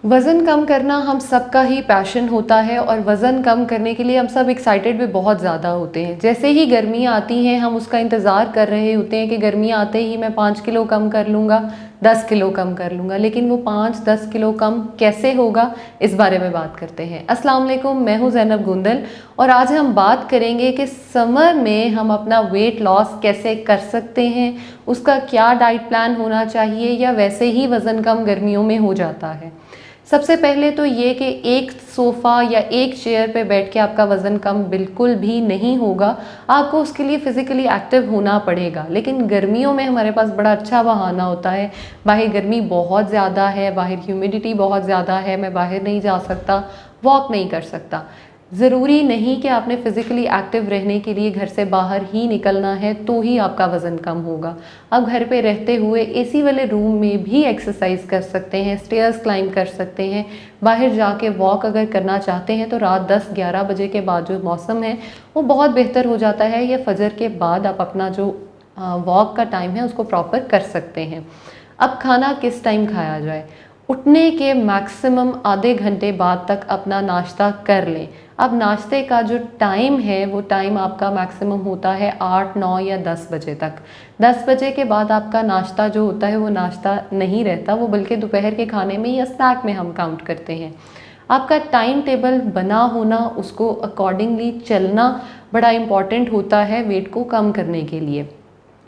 वज़न कम करना हम सबका ही पैशन होता है और वज़न कम करने के लिए हम सब एक्साइटेड भी बहुत ज़्यादा होते हैं। जैसे ही गर्मियाँ आती हैं हम उसका इंतज़ार कर रहे होते हैं कि गर्मियाँ आते ही मैं 5 किलो कम कर लूँगा, 10 किलो कम कर लूँगा। लेकिन वो 5-10 किलो कम कैसे होगा, इस बारे में बात करते हैं। अस्सलाम वालेकुम, मैं हूँ ज़ैनब गुंदल और आज हम बात करेंगे कि समर में हम अपना वेट लॉस कैसे कर सकते हैं, उसका क्या डाइट प्लान होना चाहिए या वैसे ही वज़न कम गर्मियों में हो जाता है। सबसे पहले तो ये कि एक सोफ़ा या एक चेयर पे बैठ के आपका वज़न कम बिल्कुल भी नहीं होगा। आपको उसके लिए फ़िज़िकली एक्टिव होना पड़ेगा। लेकिन गर्मियों में हमारे पास बड़ा अच्छा बहाना होता है। बाहर गर्मी बहुत ज़्यादा है, बाहर ह्यूमिडिटी बहुत ज़्यादा है, मैं बाहर नहीं जा सकता, वॉक नहीं कर सकता। ज़रूरी नहीं कि आपने फ़िज़िकली एक्टिव रहने के लिए घर से बाहर ही निकलना है तो ही आपका वज़न कम होगा। आप घर पे रहते हुए एसी वाले रूम में भी एक्सरसाइज कर सकते हैं, स्टेयर्स क्लाइंब कर सकते हैं। बाहर जाके वॉक अगर करना चाहते हैं तो रात 10-11 बजे के बाद जो मौसम है वो बहुत बेहतर हो जाता है, या फजर के बाद आप अपना जो वॉक का टाइम है उसको प्रॉपर कर सकते हैं। अब खाना किस टाइम खाया जाए? उठने के मैक्सिमम आधे घंटे बाद तक अपना नाश्ता कर लें। अब नाश्ते का जो टाइम है वो टाइम आपका मैक्सिमम होता है 8, 9 या 10 बजे तक। 10 बजे के बाद आपका नाश्ता जो होता है वो नाश्ता नहीं रहता, वो बल्कि दोपहर के खाने में या स्नैक में हम काउंट करते हैं। आपका टाइम टेबल बना होना, उसको अकॉर्डिंगली चलना बड़ा इम्पॉर्टेंट होता है वेट को कम करने के लिए।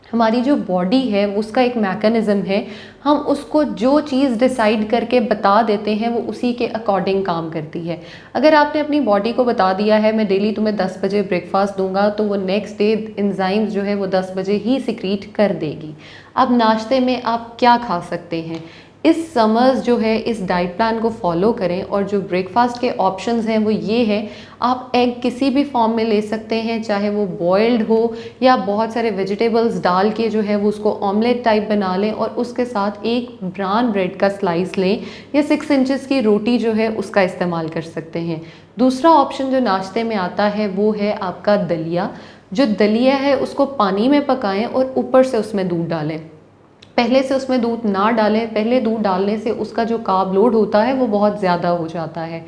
हमारी जो बॉडी है उसका एक मैकेनिज़्म है, हम उसको जो चीज़ डिसाइड करके बता देते हैं वो उसी के अकॉर्डिंग काम करती है। अगर आपने अपनी बॉडी को बता दिया है मैं डेली तुम्हें 10 बजे ब्रेकफास्ट दूंगा, तो वो नेक्स्ट डे एंजाइम्स जो है वो 10 बजे ही सिक्रीट कर देगी। अब नाश्ते में आप क्या खा सकते हैं? इस समर्स जो है इस डाइट प्लान को फॉलो करें और जो ब्रेकफास्ट के ऑप्शंस हैं वो ये है। आप एग किसी भी फॉर्म में ले सकते हैं, चाहे वो बॉइल्ड हो या बहुत सारे वेजिटेबल्स डाल के जो है वो उसको ऑमलेट टाइप बना लें और उसके साथ एक ब्राउन ब्रेड का स्लाइस लें, या 6 इंचेस की रोटी जो है उसका इस्तेमाल कर सकते हैं। दूसरा ऑप्शन जो नाश्ते में आता है वो है आपका दलिया। जो दलिया है उसको पानी में पकाएं और ऊपर से उसमें दूध डालें। पहले से उसमें दूध ना डालें, पहले दूध डालने से उसका जो कार्ब लोड होता है वो बहुत ज़्यादा हो जाता है।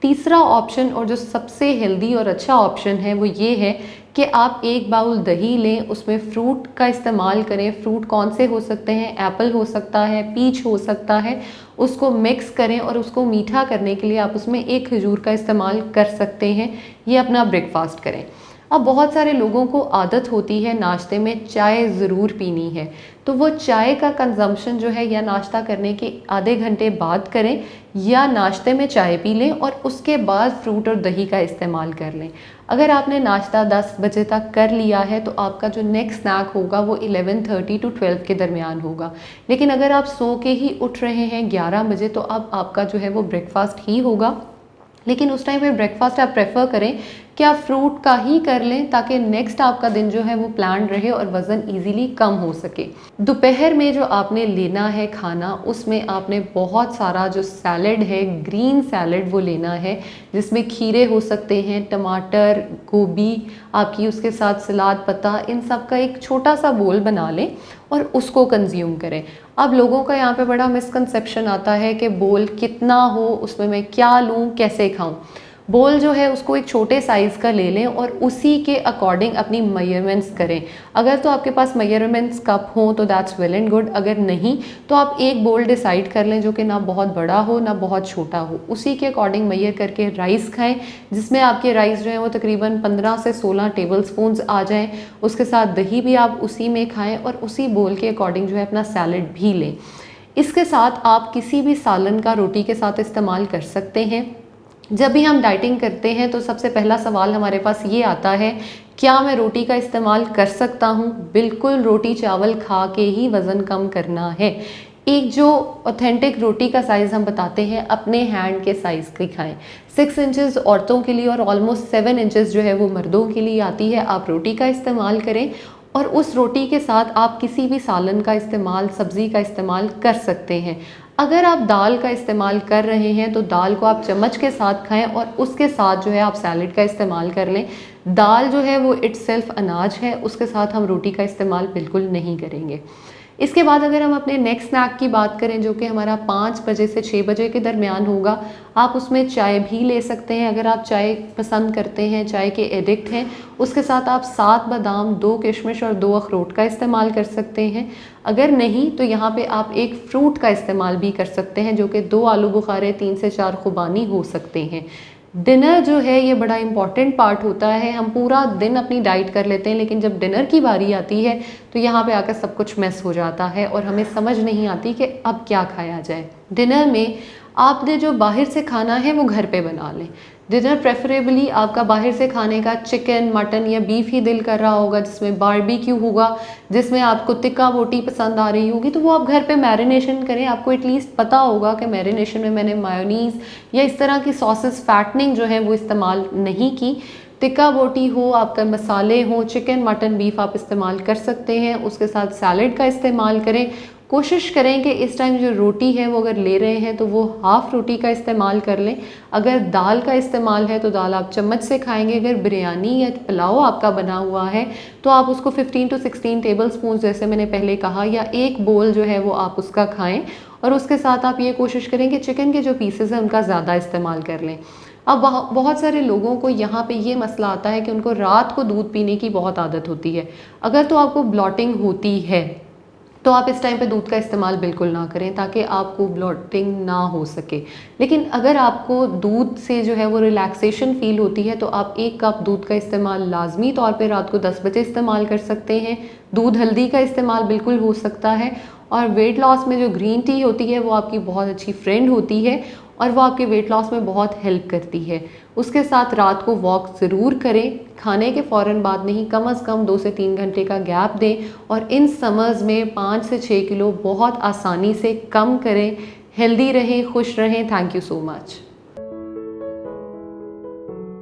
तीसरा ऑप्शन और जो सबसे हेल्दी और अच्छा ऑप्शन है वो ये है कि आप एक बाउल दही लें, उसमें फ्रूट का इस्तेमाल करें। फ्रूट कौन से हो सकते हैं? एप्पल हो सकता है, पीच हो सकता है। उसको मिक्स करें और उसको मीठा करने के लिए आप उसमें एक खजूर का इस्तेमाल कर सकते हैं। ये अपना ब्रेकफास्ट करें। अब बहुत सारे लोगों को आदत होती है नाश्ते में चाय ज़रूर पीनी है, तो वो चाय का कंजम्पशन जो है या नाश्ता करने के आधे घंटे बाद करें, या नाश्ते में चाय पी लें और उसके बाद फ्रूट और दही का इस्तेमाल कर लें। अगर आपने नाश्ता 10 बजे तक कर लिया है तो आपका जो नेक्स्ट स्नैक होगा वो 11:30 to 12 के दरमियान होगा। लेकिन अगर आप सो के ही उठ रहे हैं 11 बजे तो अब आपका जो है वो ब्रेकफास्ट ही होगा। लेकिन उस टाइम पे ब्रेकफास्ट आप प्रेफर करें कि आप फ्रूट का ही कर लें, ताकि नेक्स्ट आपका दिन जो है वो प्लान रहे और वज़न इजीली कम हो सके। दोपहर में जो आपने लेना है खाना, उसमें आपने बहुत सारा जो सैलड है, ग्रीन सैलड वो लेना है, जिसमें खीरे हो सकते हैं, टमाटर, गोभी आपकी, उसके साथ सलाद पत्ता, इन सब का एक छोटा सा बोल बना लें और उसको कंज्यूम करें। अब लोगों का यहाँ पे बड़ा मिसकंसेप्शन आता है कि बोल कितना हो, उसमें मैं क्या लूँ, कैसे खाऊँ। बोल जो है उसको एक छोटे साइज़ का ले लें और उसी के अकॉर्डिंग अपनी मेजरमेंट्स करें। अगर तो आपके पास मेजरमेंट्स कप हों तो दैट्स वेल एंड गुड, अगर नहीं तो आप एक बोल डिसाइड कर लें जो कि ना बहुत बड़ा हो ना बहुत छोटा हो। उसी के अकॉर्डिंग मेजर करके राइस खाएं, जिसमें आपके राइस जो है वो तकरीबन 15 से 16 टेबल स्पून्स आ जाएँ। उसके साथ दही भी आप उसी में खाएँ और उसी बोल के अकॉर्डिंग जो है अपना सैलड भी लें। इसके साथ आप किसी भी सालन का रोटी के साथ इस्तेमाल कर सकते हैं। जब भी हम डाइटिंग करते हैं तो सबसे पहला सवाल हमारे पास ये आता है, क्या मैं रोटी का इस्तेमाल कर सकता हूँ? बिल्कुल, रोटी चावल खा के ही वज़न कम करना है। एक जो ऑथेंटिक रोटी का साइज़ हम बताते हैं, अपने हैंड के साइज़ की खाएं। 6 इंचेस औरतों के लिए और ऑलमोस्ट 7 इंचेस जो है वो मर्दों के लिए आती है। आप रोटी का इस्तेमाल करें और उस रोटी के साथ आप किसी भी सालन का इस्तेमाल, सब्ज़ी का इस्तेमाल कर सकते हैं। अगर आप दाल का इस्तेमाल कर रहे हैं तो दाल को आप चम्मच के साथ खाएं और उसके साथ जो है आप सैलड का इस्तेमाल कर लें। दाल जो है वो इट्सेल्फ अनाज है, उसके साथ हम रोटी का इस्तेमाल बिल्कुल नहीं करेंगे। इसके बाद अगर हम अपने नेक्स्ट स्नैक की बात करें जो कि हमारा 5 बजे से 6 बजे के दरमियान होगा, आप उसमें चाय भी ले सकते हैं। अगर आप चाय पसंद करते हैं, चाय के एडिक्ट हैं, उसके साथ आप 7 बादाम, 2 किशमिश और 2 अखरोट का इस्तेमाल कर सकते हैं। अगर नहीं तो यहाँ पे आप एक फ्रूट का इस्तेमाल भी कर सकते हैं जो कि 2 आलू बुखारे, 3 से 4 खुबानी हो सकते हैं। डिनर जो है ये बड़ा इम्पॉर्टेंट पार्ट होता है। हम पूरा दिन अपनी डाइट कर लेते हैं लेकिन जब डिनर की बारी आती है तो यहाँ पे आकर सब कुछ मिस हो जाता है और हमें समझ नहीं आती कि अब क्या खाया जाए। डिनर में आपने जो बाहर से खाना है वो घर पे बना लें। डिनर प्रेफरेबली आपका बाहर से खाने का चिकन, मटन या बीफ ही दिल कर रहा होगा जिसमें बारबेक्यू होगा, जिसमें आपको तिक्का बोटी पसंद आ रही होगी, तो वो आप घर पे मैरिनेशन करें। आपको एटलीस्ट पता होगा कि मैरिनेशन में मैंने मायोनीज़ या इस तरह की सॉसेस फैटनिंग जो है वो इस्तेमाल नहीं की। तिक्का बोटी हो, आपका मसाले हो, चिकन, मटन, बीफ आप इस्तेमाल कर सकते हैं। उसके साथ सैलड का इस्तेमाल करें। कोशिश करें कि इस टाइम जो रोटी है वो अगर ले रहे हैं तो वो हाफ़ रोटी का इस्तेमाल कर लें। अगर दाल का इस्तेमाल है तो दाल आप चम्मच से खाएंगे। अगर बिरयानी या पुलाव आपका बना हुआ है तो आप उसको 15 to 16 टेबल स्पून जैसे मैंने पहले कहा, या एक बोल जो है वो आप उसका खाएं। और उसके साथ आप ये कोशिश करें कि चिकन के जो पीसेस हैं उनका ज़्यादा इस्तेमाल कर लें। अब बहुत सारे लोगों को यहाँ पे ये मसला आता है कि उनको रात को दूध पीने की बहुत आदत होती है। अगर तो आपको ब्लॉटिंग होती है तो आप इस टाइम पे दूध का इस्तेमाल बिल्कुल ना करें ताकि आपको ब्लॉटिंग ना हो सके। लेकिन अगर आपको दूध से जो है वो रिलैक्सेशन फ़ील होती है तो आप 1 कप दूध का इस्तेमाल लाजमी तौर पे रात को 10 बजे इस्तेमाल कर सकते हैं। दूध हल्दी का इस्तेमाल बिल्कुल हो सकता है। और वेट लॉस में जो ग्रीन टी होती है वो आपकी बहुत अच्छी फ्रेंड होती है और वो आपके वेट लॉस में बहुत हेल्प करती है। उसके साथ रात को वॉक ज़रूर करें, खाने के फ़ौरन बाद नहीं, कम से कम 2 से 3 घंटे का गैप दें और इन समर्स में 5 से 6 किलो बहुत आसानी से कम करें। हेल्दी रहें, खुश रहें। Thank you so much.